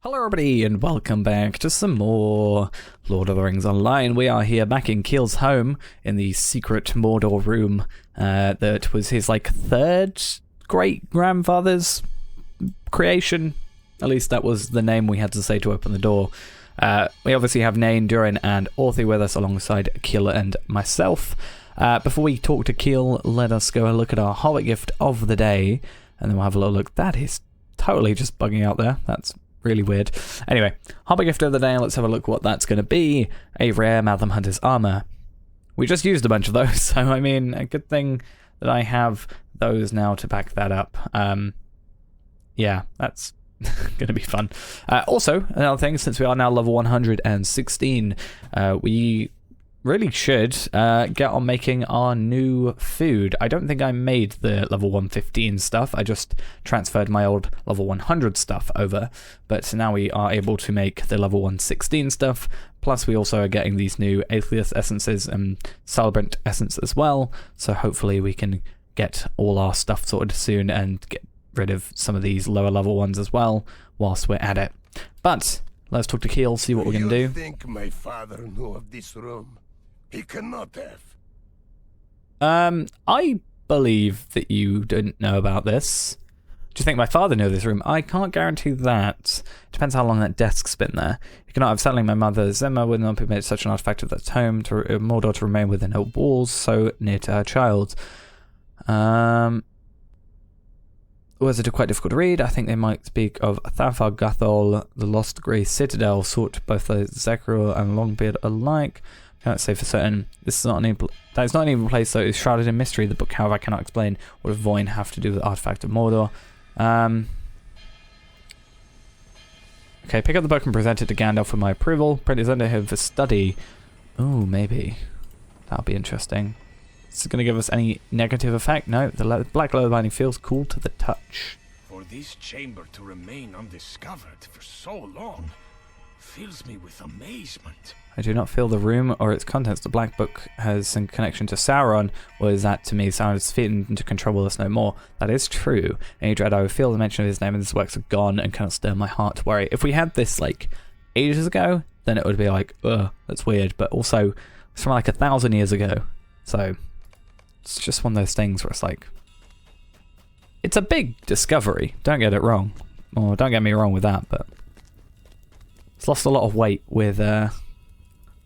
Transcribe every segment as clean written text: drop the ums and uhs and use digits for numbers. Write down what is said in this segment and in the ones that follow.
Hello everybody and welcome back to some more Lord of the Rings Online. We are here back in Keel's home in the secret Mordor room that was his third great grandfather's creation. At least that was the name we had to say to open the door. We obviously have Nain, Durin and Orthy with us alongside Keel and myself. Before we talk to Keel, let us go and look at our Hobbit gift of the day and then we'll have a little look. That is totally just bugging out there. That's really weird. Anyway, Hobbit gift of the day, let's have a look what that's going to be. A rare Malcolm Hunter's armor. We just used a bunch of those, so I mean, a good thing that I have those now to back that up. Yeah, that's going to be fun. Also, another thing, since we are now level 116, we really should get on making our new food. I don't think I made the level 115 stuff. I just transferred my old level 100 stuff over. But now we are able to make the level 116 stuff. Plus we also are getting these new Atheist essences and Celebrant essence as well. So hopefully we can get all our stuff sorted soon and get rid of some of these lower level ones as well whilst we're at it. But let's talk to Keel, see what we're going to do. I think my father knew of this room. He cannot have. I believe that you didn't know about this. Do you think my father knew of this room? I can't guarantee that. Depends how long that desk's been there. You cannot have settling my mother. Zemma would not permit such an artifact of that home to Mordor to remain within her walls, so near to her child. Was it quite difficult to read? I think they might speak of Thafar Gathol, the Lost Grey Citadel, sought both the Zekrur and Longbeard alike. Can't say for certain. This is not that is not an evil place, though. It's shrouded in mystery. The book, however, I cannot explain. What does Voin have to do with the artifact of Mordor? Okay, pick up the book and present it to Gandalf for my approval. Print is under him for study. Oh, maybe that'll be interesting. Is it going to give us any negative effect? No. The black leather binding feels cool to the touch. For this chamber to remain undiscovered for so long fills me with amazement. I do not feel the room or its contents. The Black Book has some connection to Sauron, or is that to me Sauron's defeated into control will us no more? That is true. Any dread I would feel the mention of his name and his works are gone and cannot stir my heart to worry. If we had this ages ago, then it would be ugh, that's weird. But also, it's from 1,000 years ago. So, it's just one of those things where it's it's a big discovery. Don't get it wrong. Or don't get me wrong with that, but it's lost a lot of weight with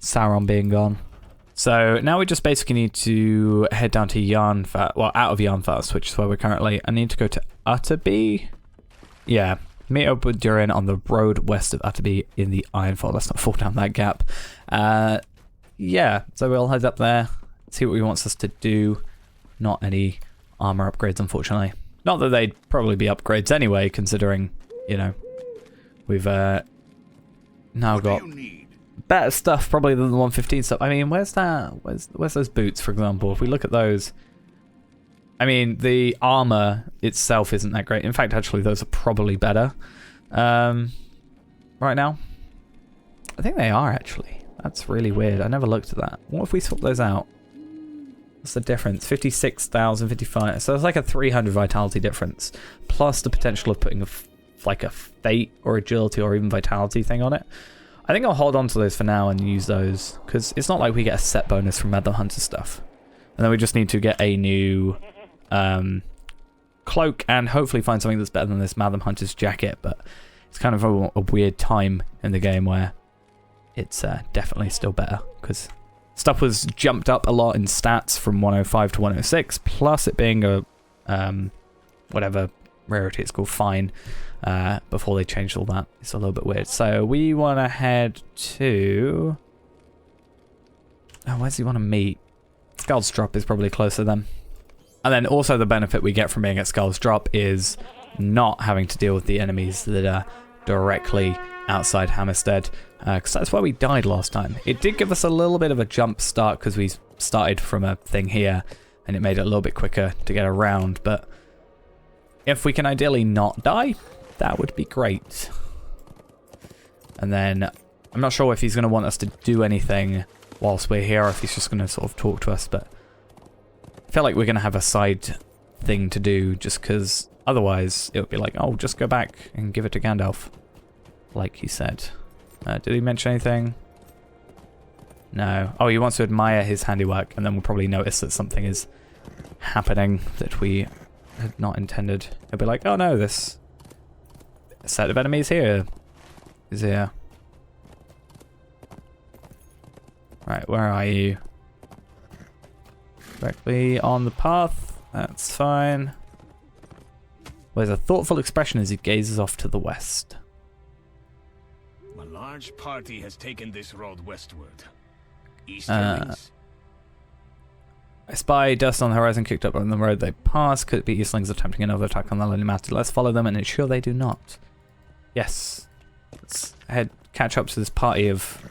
Sauron being gone. So now we just basically need to head down to Yarnfast, well, out of Yarnfast, which is where we're currently. I need to go to Utterby. Yeah, meet up with Durin on the road west of Utterby in the Ironfall. Let's not fall down that gap. Yeah, so we'll head up there, see what he wants us to do. Not any armor upgrades, unfortunately. Not that they'd probably be upgrades anyway, considering, we've now got better stuff probably than the 115 stuff. I mean, where's that? Where's those boots, for example? If we look at those, I mean, the armor itself isn't that great. In fact, actually, those are probably better right now. I think they are, actually. That's really weird. I never looked at that. What if we swap those out? What's the difference? 56,000, 55. So it's a 300 vitality difference, plus the potential of putting a fate or agility or even vitality thing on it. I think I'll hold on to those for now and use those, because it's not like we get a set bonus from Malcolm Hunter stuff. And then we just need to get a new cloak and hopefully find something that's better than this Malcolm Hunter's jacket, but it's kind of a weird time in the game where it's definitely still better, because stuff was jumped up a lot in stats from 105 to 106, plus it being a whatever rarity it's called, fine. Before they changed all that. It's a little bit weird. So we want to head to... Oh, where's he want to meet? Skull's Drop is probably closer then. And then also the benefit we get from being at Skull's Drop is not having to deal with the enemies that are directly outside Hammerstead. Because that's where we died last time. It did give us a little bit of a jump start because we started from a thing here. And it made it a little bit quicker to get around. But if we can ideally not die, that would be great. And then I'm not sure if he's going to want us to do anything whilst we're here, or if he's just going to sort of talk to us, but I feel like we're going to have a side thing to do, just because otherwise it would be oh, just go back and give it to Gandalf. like he said. Did he mention anything? No. Oh, he wants to admire his handiwork, and then we'll probably notice that something is happening that we had not intended. He'll be like, oh no, this set of enemies here is here. Right, where are you? Directly on the path. That's fine. There's a thoughtful expression as he gazes off to the west. A large party has taken this road westward. Easterlings? I spy dust on the horizon kicked up on the road they pass. Could it be Eastlings attempting another attack on the lonely master? Let's follow them and ensure they do not. Yes. Let's catch up to this party of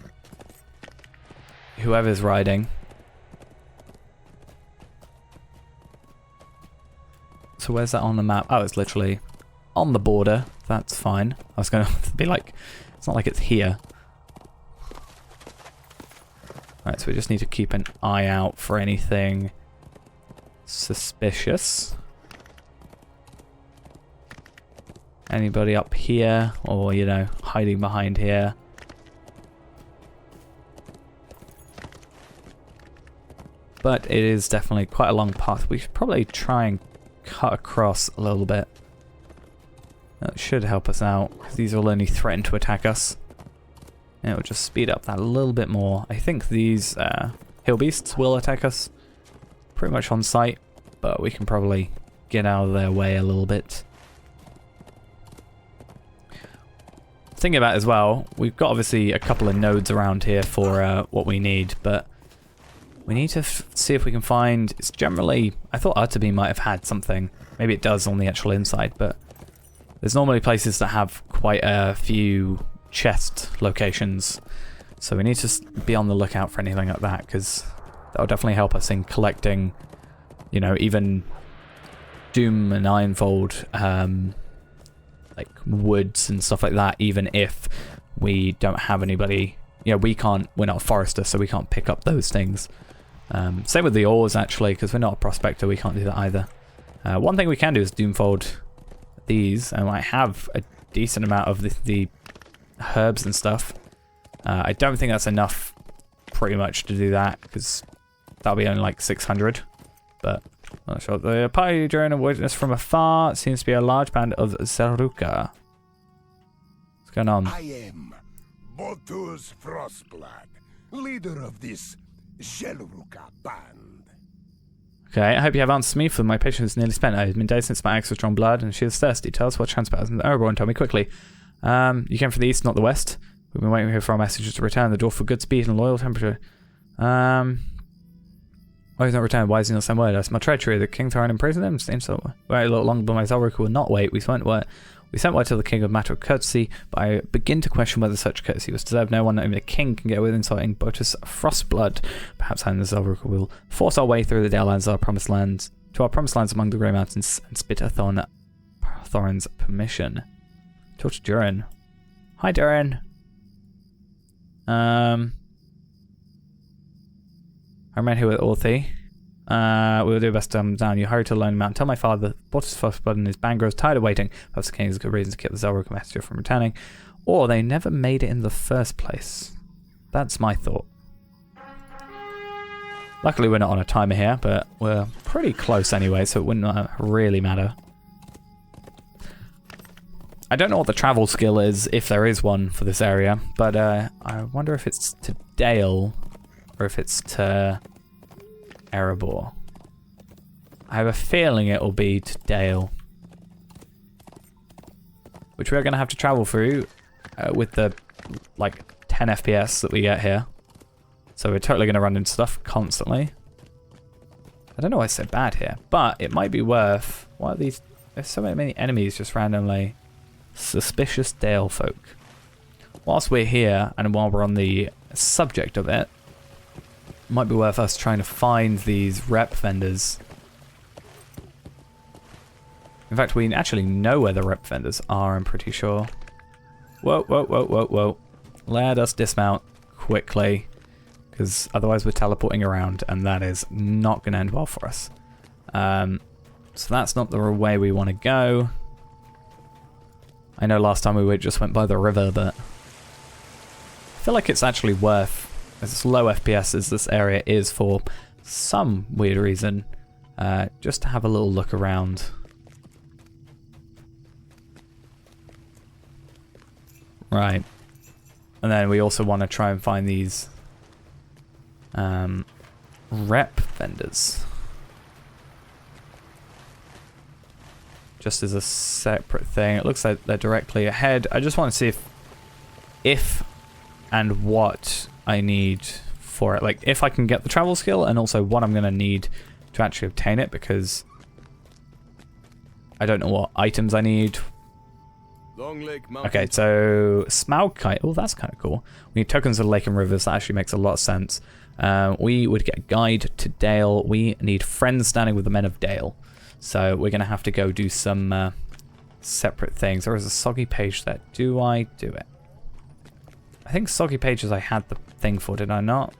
whoever's riding. So where's that on the map? Oh, it's literally on the border. That's fine. I was going to be like, it's not like it's here. Alright, so we just need to keep an eye out for anything suspicious. Anybody up here, or, you know, hiding behind here. But it is definitely quite a long path. We should probably try and cut across a little bit. That should help us out, because these will only threaten to attack us. And it'll just speed up that a little bit more. I think these hill beasts will attack us pretty much on sight, but we can probably get out of their way a little bit. Thinking about it as well, we've got obviously a couple of nodes around here for what we need, but we need to see if we can find... It's generally... I thought Utterby might have had something. Maybe it does on the actual inside, but there's normally places that have quite a few chest locations. So we need to be on the lookout for anything like that, because that'll definitely help us in collecting, you know, even Doom and Ironfold, like woods and stuff like that, even if we don't have anybody. You know, we're not a forester, so we can't pick up those things. Same with the ores, actually, because we're not a prospector, we can't do that either. One thing we can do is Doomfold these, and I have a decent amount of the herbs and stuff. I don't think that's enough pretty much to do that, because that'll be only like 600. But I'm not sure. The party during a witness from afar seems to be a large band of Zeruka. What's going on? I am Botus Frostblood, leader of this Zeruka band. Okay, I hope you have answers me, for my patience is nearly spent. It has been days since my axe was drawn blood, and she is thirsty. Tell us what transpires in the Erebor and tell me quickly. You came from the east, not the west. We've been waiting here for our messages to return. The dwarf for good speed and loyal temperature. Why he's not returned? Why is he not sent word? That's my treachery. The king Thorin imprisoned him. Seems so. Wait a little longer, but my Zelric will not wait. We sent word to the king of matter of courtesy, but I begin to question whether such courtesy was deserved. No one, not even the king, can get away with insulting Botus Frostblood. Perhaps I and the Zelric will force our way through the Dalelands to our promised lands among the Grey Mountains, and spit a Thorin's permission. Talk to Durin. Hi, Durin. I remain here with Orthy. We will do our best to down. You hurry to the Lonely Mountain. Tell my father Botus Frostblood and his band grows tired of waiting. Perhaps the king has a good reason to keep the Zelric messenger from returning. Or they never made it in the first place. That's my thought. Luckily we're not on a timer here, but we're pretty close anyway, so it wouldn't really matter. I don't know what the travel skill is, if there is one for this area, but I wonder if it's to Dale or if it's to Erebor. I have a feeling it'll be to Dale, which we're going to have to travel through with the like 10 FPS that we get here. So we're totally going to run into stuff constantly. I don't know why it's so bad here, but it might be worth... What are these? There's so many enemies just randomly. Suspicious Dale folk. Whilst we're here, and while we're on the subject of it, might be worth us trying to find these rep vendors. In fact, we actually know where the rep vendors are, I'm pretty sure. Whoa, whoa, whoa, whoa, whoa. Let us dismount quickly, because otherwise we're teleporting around, and that is not going to end well for us. So that's not the way we want to go. I know last time we just went by the river, but I feel like it's actually worth, as low FPS as this area is for some weird reason, just to have a little look around. Right. And then we also want to try and find these rep vendors. Just as a separate thing. It looks like they're directly ahead. I just want to see if and what I need for it. Like, if I can get the travel skill, and also what I'm going to need to actually obtain it, because I don't know what items I need. Okay, so Smaug Kite. Oh, that's kind of cool. We need tokens of lake and rivers. That actually makes a lot of sense. We would get a guide to Dale. We need friends standing with the men of Dale. So we're going to have to go do some separate things. There is a soggy page there. Do I do it? I think soggy pages I had the thing for, did I not?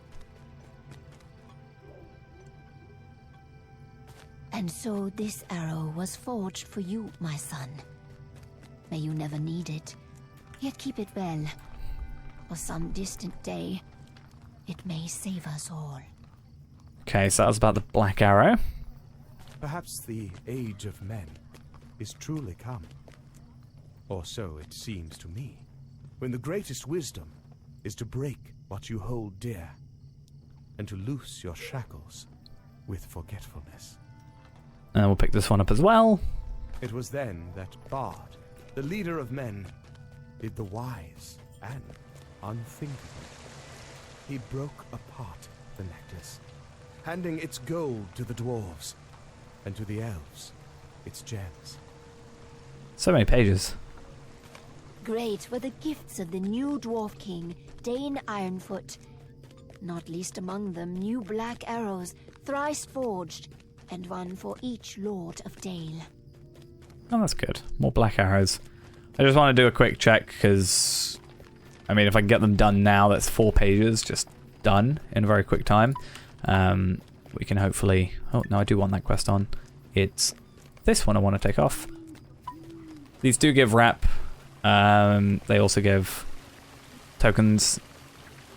And so this arrow was forged for you, my son. May you never need it, yet keep it well. For some distant day, it may save us all. Okay, so that was about the black arrow. Perhaps the age of men is truly come. Or so it seems to me. When the greatest wisdom is to break what you hold dear, and to loose your shackles with forgetfulness. And we'll pick this one up as well. It was then that Bard, the leader of men, did the wise and unthinkable. He broke apart the necklace, handing its gold to the dwarves, and to the elves, its gems. So many pages. Great were the gifts of the new dwarf king, Dane Ironfoot. Not least among them, new black arrows, thrice forged, and one for each lord of Dale. Oh, that's good. More black arrows. I just want to do a quick check because, I mean, if I can get them done now, that's 4 pages just done in a very quick time. We can hopefully... Oh, no, I do want that quest on. It's this one I want to take off. These do give rep. They also give tokens.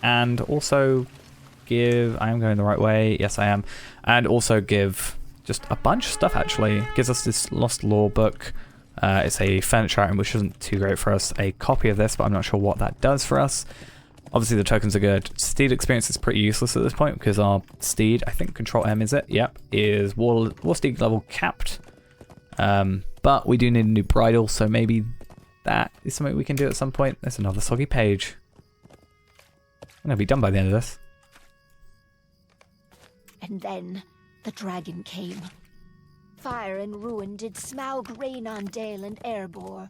And also give... I am going the right way. Yes, I am. And also give just a bunch of stuff, actually. Gives us this Lost Lore book. It's a furniture item, which isn't too great for us. A copy of this, but I'm not sure what that does for us. Obviously, the tokens are good. Steed experience is pretty useless at this point because our steed, I think Control M is it? Yep, is War Steed level capped. But we do need a new bridle, so maybe that is something we can do at some point. There's another soggy page. I'm going to be done by the end of this. And then the dragon came. Fire and ruin did Smaug rain on Dale and Erebor,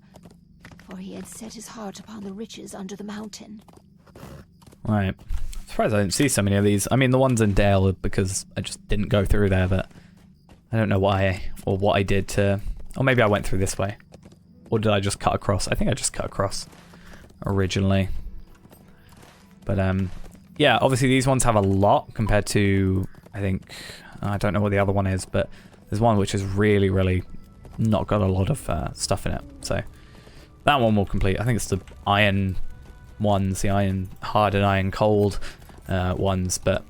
for he had set his heart upon the riches under the mountain. Right. Surprised I didn't see so many of these. I mean, the ones in Dale are because I just didn't go through there, but I don't know why or what I did to... Or maybe I went through this way. Or did I just cut across? I think I just cut across originally. But, yeah, obviously these ones have a lot compared to, I think... I don't know what the other one is, but there's one which is really, really not got a lot of stuff in it. So that one will complete. I think it's the iron ones, the iron hard and iron cold ones, but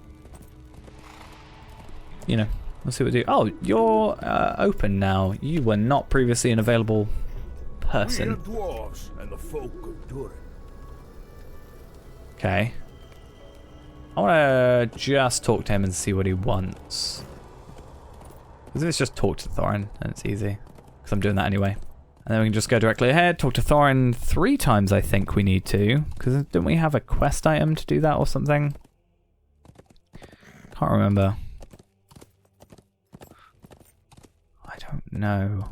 you know, we'll see what we do. Oh, you're open now. You were not previously an available person. We are dwarves and the folk of Durin. Okay. I want to just talk to him and see what he wants. Because if it's just talk to Thorin, then it's easy. Because I'm doing that anyway. And then we can just go directly ahead, talk to Thorin 3 times, I think we need to. Because didn't we have a quest item to do that or something? Can't remember. I don't know.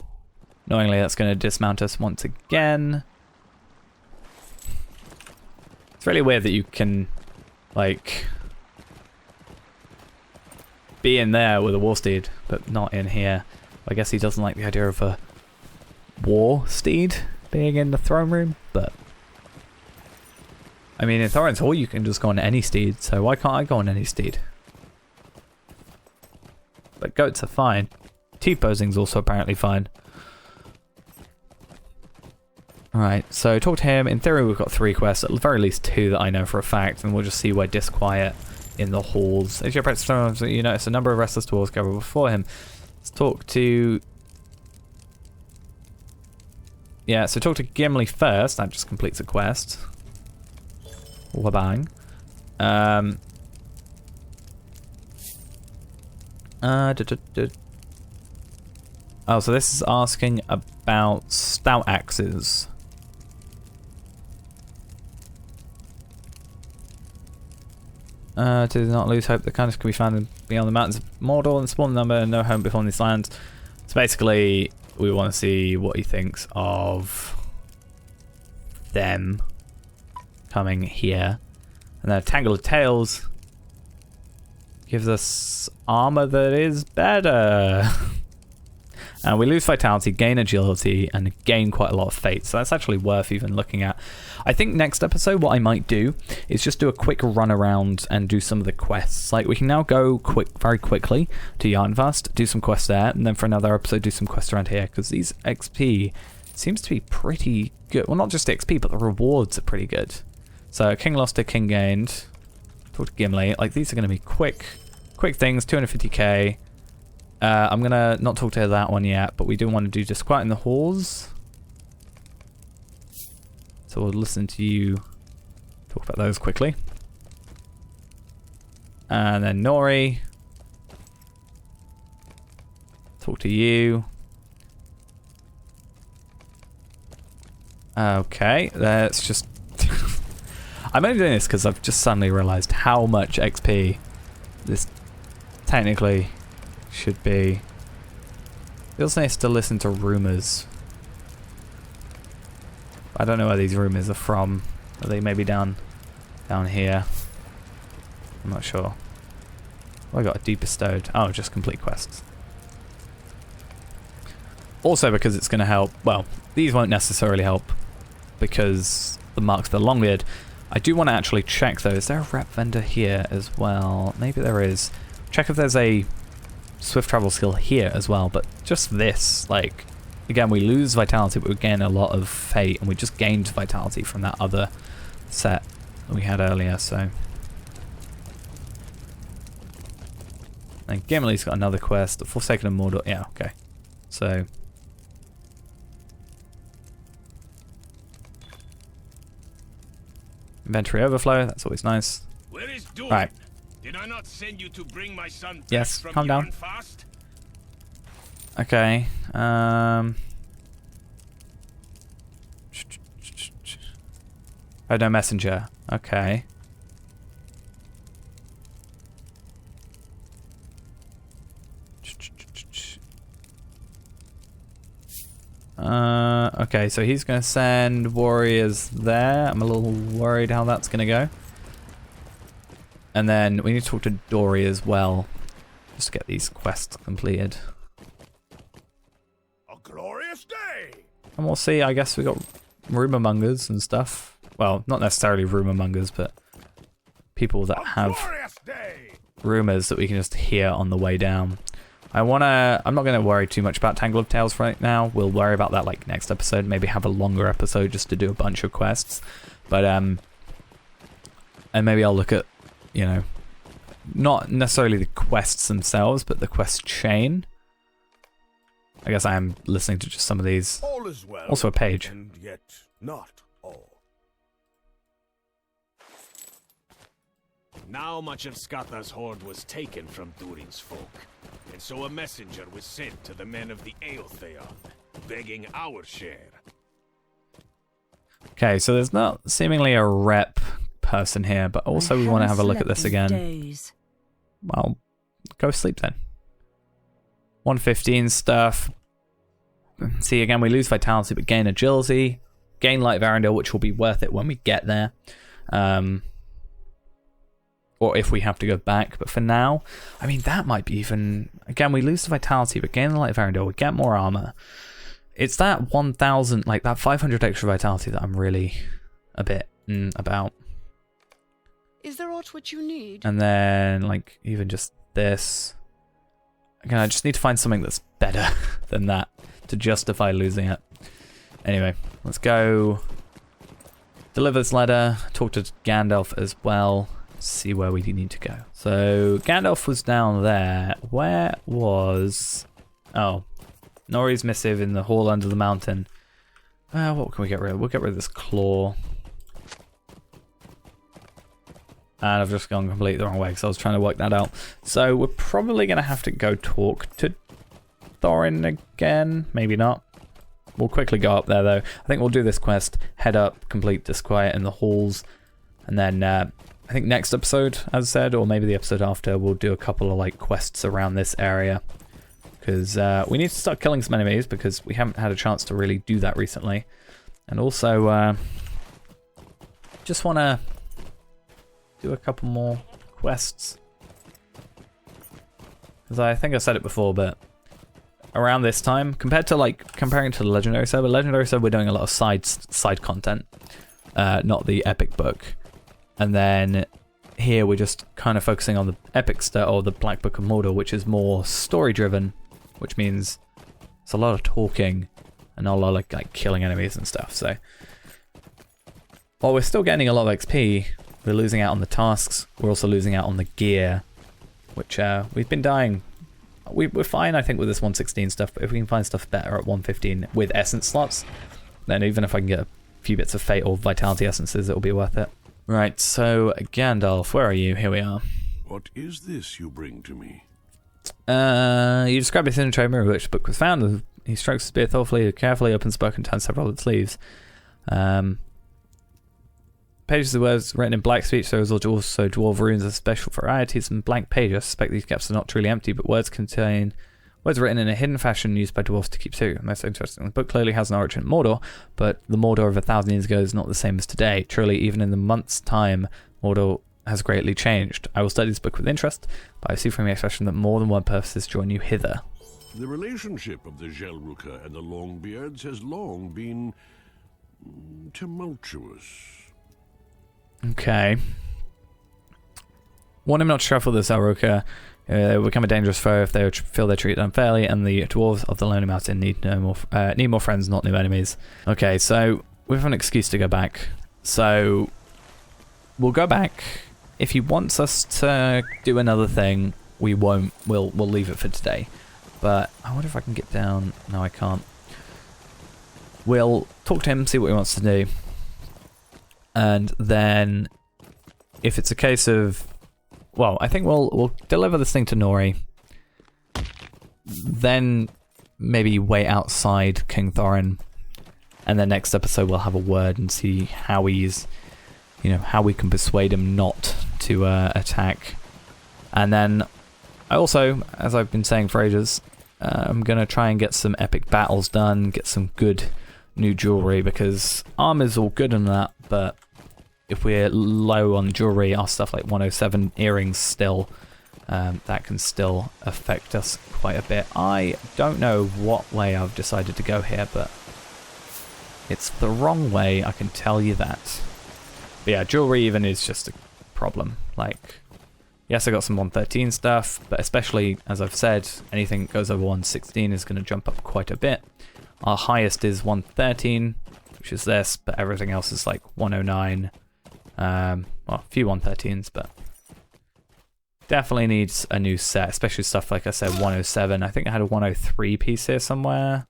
Knowingly, that's going to dismount us once again. It's really weird that you can, like, be in there with a war steed, but not in here. I guess he doesn't like the idea of a war steed being in the throne room, but I mean, in Thorin's Hall you can just go on any steed, so why can't I go on any steed? But goats are fine. T-posing's also apparently fine. Right, so talk to him. In theory, we've got 3 quests, at the very least 2 that I know for a fact, and we'll just see where disquiet in the halls. As you approach the throne, you notice a number of restless dwarves gather before him. Let's talk to... Yeah, so talk to Gimli first. That just completes a quest. Wabang. Oh, so this is asking about stout axes. To not lose hope, the kindness can be found beyond the mountains of Mordor and small number and no home before these lands. So basically, we want to see what he thinks of them coming here. And then Tangle of Tales gives us armor that is better. And we lose vitality, gain agility, and gain quite a lot of fate. So that's actually worth even looking at. I think next episode, what I might do is just do a quick run around and do some of the quests. Like, we can now go very quickly to Yarnvast, do some quests there, and then for another episode, do some quests around here, because these XP seems to be pretty good. Well, not just XP, but the rewards are pretty good. So, King lost to King gained. Talk to Gimli. Like, these are going to be quick things, 250k. I'm going to not talk to that one yet, but we do want to do Disquiet in the Halls. So we'll listen to you talk about those quickly. And then Nori. Talk to you. Okay, let's just... I'm only doing this because I've just suddenly realised how much XP this technically should be. Feels nice to listen to rumours. I don't know where these rumours are from. Are they maybe down here? I'm not sure. Oh, I got a deep bestowed. Oh, just complete quests. Also because it's going to help. Well, these won't necessarily help because the marks the Longbeard. I do want to actually check though. Is there a rep vendor here as well? Maybe there is. Check if there's a swift travel skill here as well, but just this, like, again, we lose vitality, but we gain a lot of fate, and we just gained vitality from that other set that we had earlier, so. And Gimli's got another quest, the Forsaken of Mordor, yeah, okay. So. Inventory overflow, that's always nice. Where is Durin? Right. Did I not send you to bring my son back Yes, from calm down. Yarnfast? Okay. Oh, no messenger. Okay. Okay, so he's going to send warriors there. I'm a little worried how that's going to go. And then we need to talk to Dory as well, just to get these quests completed. A glorious day! And we'll see, I guess we got rumor mongers and stuff. Well, not necessarily rumor mongers, but people that have rumors that we can just hear on the way down. I'm not going to worry too much about Tangle of Tales right now. We'll worry about that like next episode, maybe have a longer episode just to do a bunch of quests. But, and maybe I'll look at, you know, not necessarily the quests themselves, but the quest chain. I guess I am listening to just some of these. All is well, also a page. and yet not all. Now much of Skatha's horde was taken from Durin's folk, and so a messenger was sent to the men of the Eotheon, begging our share. Okay, so there's not seemingly a rep person here, but also we want to have a look at this again. Days. Well, go sleep then. 115 stuff. See, again, we lose vitality, but gain agility. Gain Light of Arendelle, which will be worth it when we get there. Or if we have to go back. But for now, I mean, that might be even... Again, we lose the vitality, but gain the Light of Arendelle, we get more armor. It's that 1,000, like that 500 extra vitality that I'm really a bit about. Is there aught which you need? And then, like, even just this. Again, I just need to find something that's better than that to justify losing it. Anyway, let's go deliver this letter, talk to Gandalf as well, see where we need to go. So Gandalf was down there. Where was... Oh, Nori's missive in the hall under the mountain. What can we get rid of? We'll get rid of this claw. And I've just gone completely the wrong way because I was trying to work that out. So we're probably going to have to go talk to Thorin again. Maybe not. We'll quickly go up there though. I think we'll do this quest, head up, complete Disquiet in the halls, and then I think next episode, as I said, or maybe the episode after, we'll do a couple of like quests around this area. Because we need to start killing some enemies because we haven't had a chance to really do that recently. And also, just want to do a couple more quests. Because I think I said it before, but around this time, comparing to the Legendary server, we're doing a lot of side content, not the epic book. And then here we're just kind of focusing on the epic stuff, or the Black Book of Mordor, which is more story driven, which means it's a lot of talking and not a lot of like killing enemies and stuff. So while we're still getting a lot of XP, we're losing out on the tasks. We're also losing out on the gear, which we've been dying. We're fine, I think, with this 116 stuff, but if we can find stuff better at 115 with essence slots, then even if I can get a few bits of fate or vitality essences, it'll be worth it. Right, so Gandalf, where are you? Here we are. What is this you bring to me? You describe it in a trade mirror which the book was found. He strokes his spear thoughtfully, carefully opens the book and turns several of its leaves. Pages of words written in black speech, there is also dwarf runes of special varieties and blank pages. I suspect these gaps are not truly empty, but words written in a hidden fashion used by dwarves to keep secret. Most interesting, the book clearly has an origin in Mordor, but the Mordor of 1,000 years ago is not the same as today. Truly, even in the month's time, Mordor has greatly changed. I will study this book with interest, but I see from the expression that more than one purpose has drawn you hither. The relationship of the J.R.R. and the Longbeards has long been tumultuous. Okay. Want him not to shuffle the J.R.R. They will become a dangerous foe if they feel they're treated unfairly, and the dwarves of the Lonely Mountain need more friends, not new enemies. Okay, so we have an excuse to go back. So we'll go back. If he wants us to do another thing, we won't. We'll leave it for today. But I wonder if I can get down. No, I can't. We'll talk to him, see what he wants to do, and then if it's a case of, well, I think we'll deliver this thing to Nori. Then maybe wait outside King Thorin, and then next episode we'll have a word and see how he's, how we can persuade him not to attack. And then I also, as I've been saying for ages, I'm gonna try and get some epic battles done, get some good new jewelry, because armor's all good and that, but if we're low on jewelry, our stuff like 107 earrings still, that can still affect us quite a bit. I don't know what way I've decided to go here, but it's the wrong way, I can tell you that. But yeah, jewelry even is just a problem. Like, yes, I got some 113 stuff, but especially, as I've said, anything that goes over 116 is going to jump up quite a bit. Our highest is 113, which is this, but everything else is like 109. Well, a few 113s, but definitely needs a new set, especially stuff like I said, 107. I think I had a 103 piece here somewhere.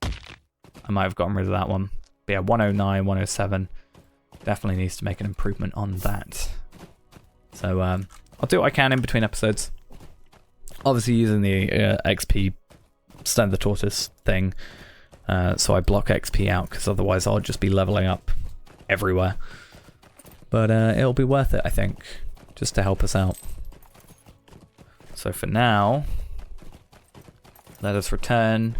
I might have gotten rid of that one. But yeah, 109, 107. Definitely needs to make an improvement on that. So I'll do what I can in between episodes. Obviously using the XP Stand the Tortoise thing. So I block XP out, because otherwise I'll just be leveling up everywhere. But it'll be worth it, I think, just to help us out. So for now, let us return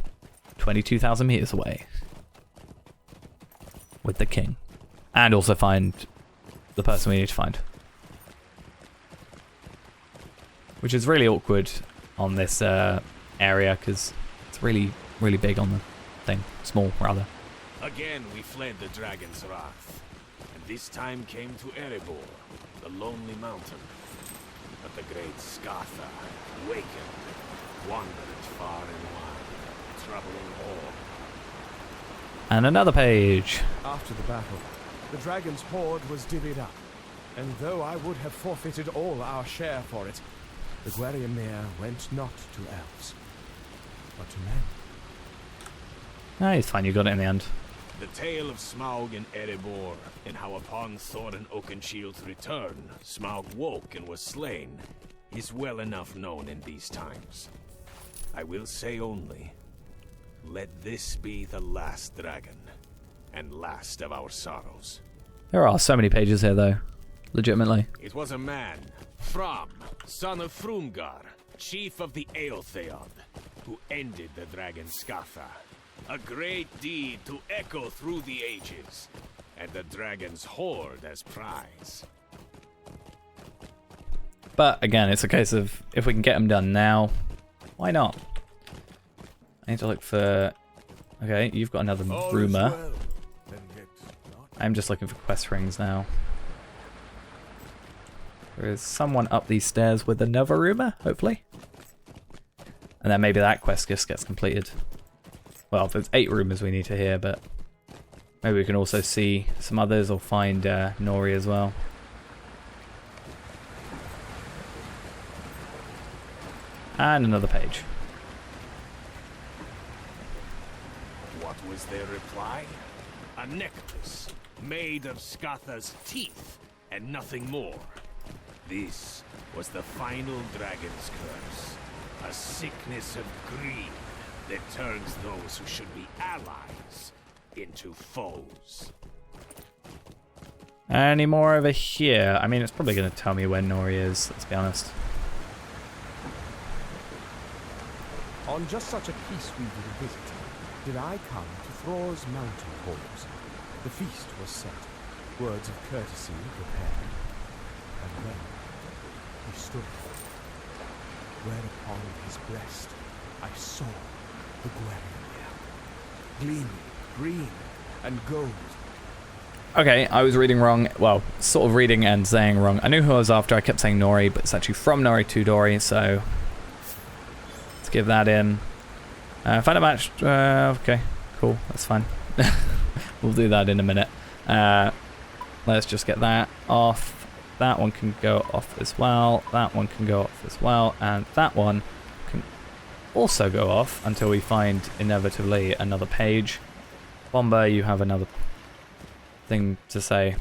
22,000 meters away with the king. And also find the person we need to find. Which is really awkward on this area, because it's really, really big on the thing. Small, rather. Again we fled the dragon's wrath, and this time came to Erebor, the lonely mountain. But the great Skatha had awakened, wandered far and wide, troubling all. And another page. After the battle, the dragon's hoard was divvied up, and though I would have forfeited all our share for it, the Gwariamir went not to elves, but to men. Ah, it's fine, you got it in the end. The tale of Smaug and Erebor, and how upon Thor and Oakenshield's return, Smaug woke and was slain, is well enough known in these times. I will say only, let this be the last dragon, and last of our sorrows. There are so many pages here, though. Legitimately. It was a man, Fram, son of Frumgar, chief of the Eotheod, who ended the dragon Skatha. A great deed to echo through the ages, and the dragon's hoard as prize. But again, it's a case of if we can get them done now, why not? I need to look for... Okay, you've got another rumour. I'm just looking for quest rings now. There is someone up these stairs with another rumour, hopefully. And then maybe that quest just gets completed. Well, there's 8 rumours we need to hear, but maybe we can also see some others or find Nori as well. And another page. What was their reply? A necklace made of Skatha's teeth and nothing more. This was the final dragon's curse. A sickness of greed that turns those who should be allies into foes. Any more over here? I mean, it's probably going to tell me where Nori is, let's be honest. On just such a peace-weaving visit, did I come to Thror's mountain halls. The feast was set, words of courtesy prepared, and then he stood, whereupon his breast I saw the Gwariamir, gleaming green and gold. Okay, I was reading wrong. Well, sort of reading and saying wrong. I knew who I was after. I kept saying Nori, but it's actually from Nori to Dori, so let's give that in. Find a match. Okay, cool. That's fine. We'll do that in a minute. Let's just get that off. That one can go off as well. That one can go off as well. And that one can also go off until we find, inevitably, another page. Bomber, you have another thing to say.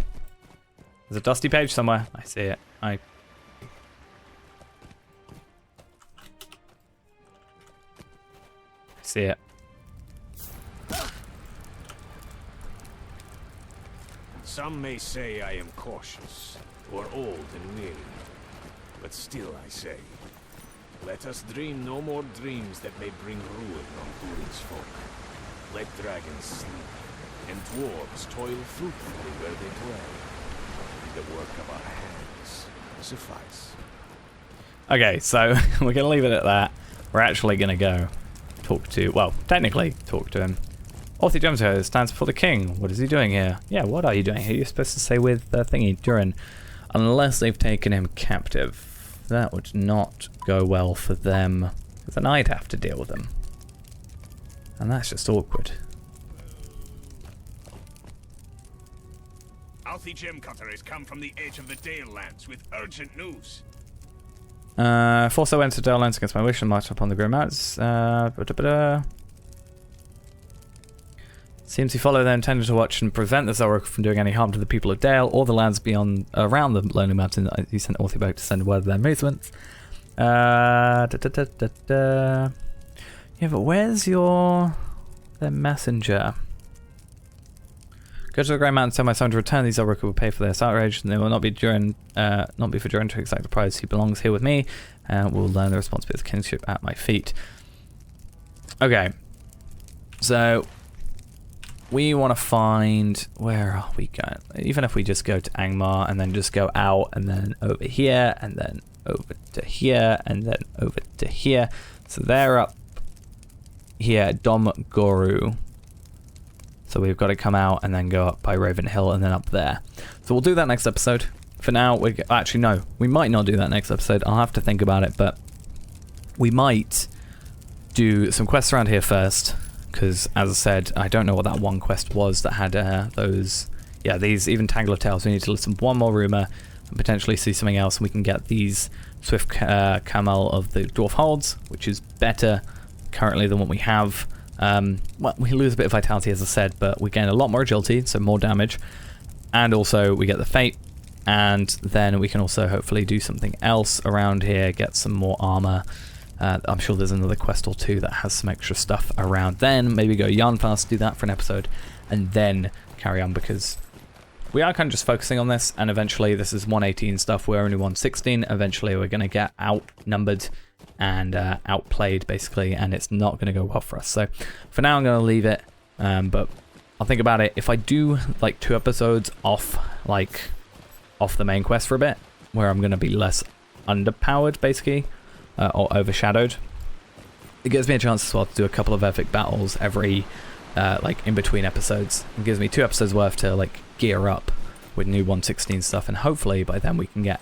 There's a dusty page somewhere. I see it. I see it. Some may say I am cautious, or old and weary, but still I say, let us dream no more dreams that may bring ruin on Durin's folk. Let dragons sleep, and dwarves toil fruitfully where they dwell. The work of our hands suffice. Okay, so we're going to leave it at that. We're actually going to go talk to, well, technically talk to him. Orthy Jumto stands before the king. What is he doing here? Yeah, what are you doing here? You're supposed to stay with thingy, Durin. Unless they've taken him captive. That would not go well for them. Because then I'd have to deal with them. And that's just awkward. Althie Gemcutter has come from the edge of the Dale lands with urgent news. Force I went to Dale lands against my wish and marched upon the Grim Mountains. Seems he followed their intended to watch and prevent the Zolryk from doing any harm to the people of Dale or the lands beyond around the Lonely Mountain. He sent Orthy back to send word of their movements. Yeah, but where's their messenger? Go to the Grey Mountain, tell my son to return. These Zolryk will pay for this outrage, and they will not be for Durin to exact the prize. He belongs here with me, and will learn the responsibility of kingship at my feet. Okay, so we want to find, where are we going? Even if we just go to Angmar and then just go out and then over here and then over to here and then over to here. So they're up here at Dom Goru. So we've got to come out and then go up by Raven Hill and then up there. So we'll do that next episode. For now, actually no, we might not do that next episode. I'll have to think about it, but we might do some quests around here first. because as I said, I don't know what that one quest was that had those, yeah, these even Tangle of Tales. We need to listen to one more rumour and potentially see something else, and we can get these Swift Camel of the Dwarf Holds, which is better currently than what we have. Well, we lose a bit of vitality, as I said, but we gain a lot more agility, so more damage, and also we get the Fate, and then we can also hopefully do something else around here, get some more armor. I'm sure there's another quest or two that has some extra stuff around then. Maybe go yarn fast, do that for an episode, and then carry on, because we are kind of just focusing on this, and eventually this is 118 stuff, we're only 116. Eventually we're going to get outnumbered and outplayed, basically, and it's not going to go well for us. So for now I'm going to leave it, but I'll think about it. If I do like 2 episodes off the main quest for a bit, where I'm going to be less underpowered, basically, or overshadowed, it gives me a chance as well to do a couple of epic battles every like in between episodes. It gives me 2 episodes worth to like gear up with new 116 stuff, and hopefully by then we can get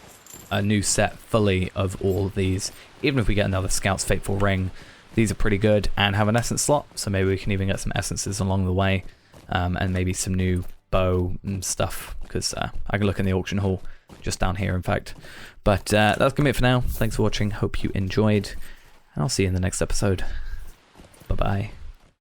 a new set fully of all of these. Even if we get another Scout's Fateful Ring, these are pretty good and have an essence slot, so maybe we can even get some essences along the way, and maybe some new bow and stuff, because I can look in the auction hall just down here, in fact. But that's gonna be it for now. Thanks for watching, hope you enjoyed, and I'll see you in the next episode. Bye bye.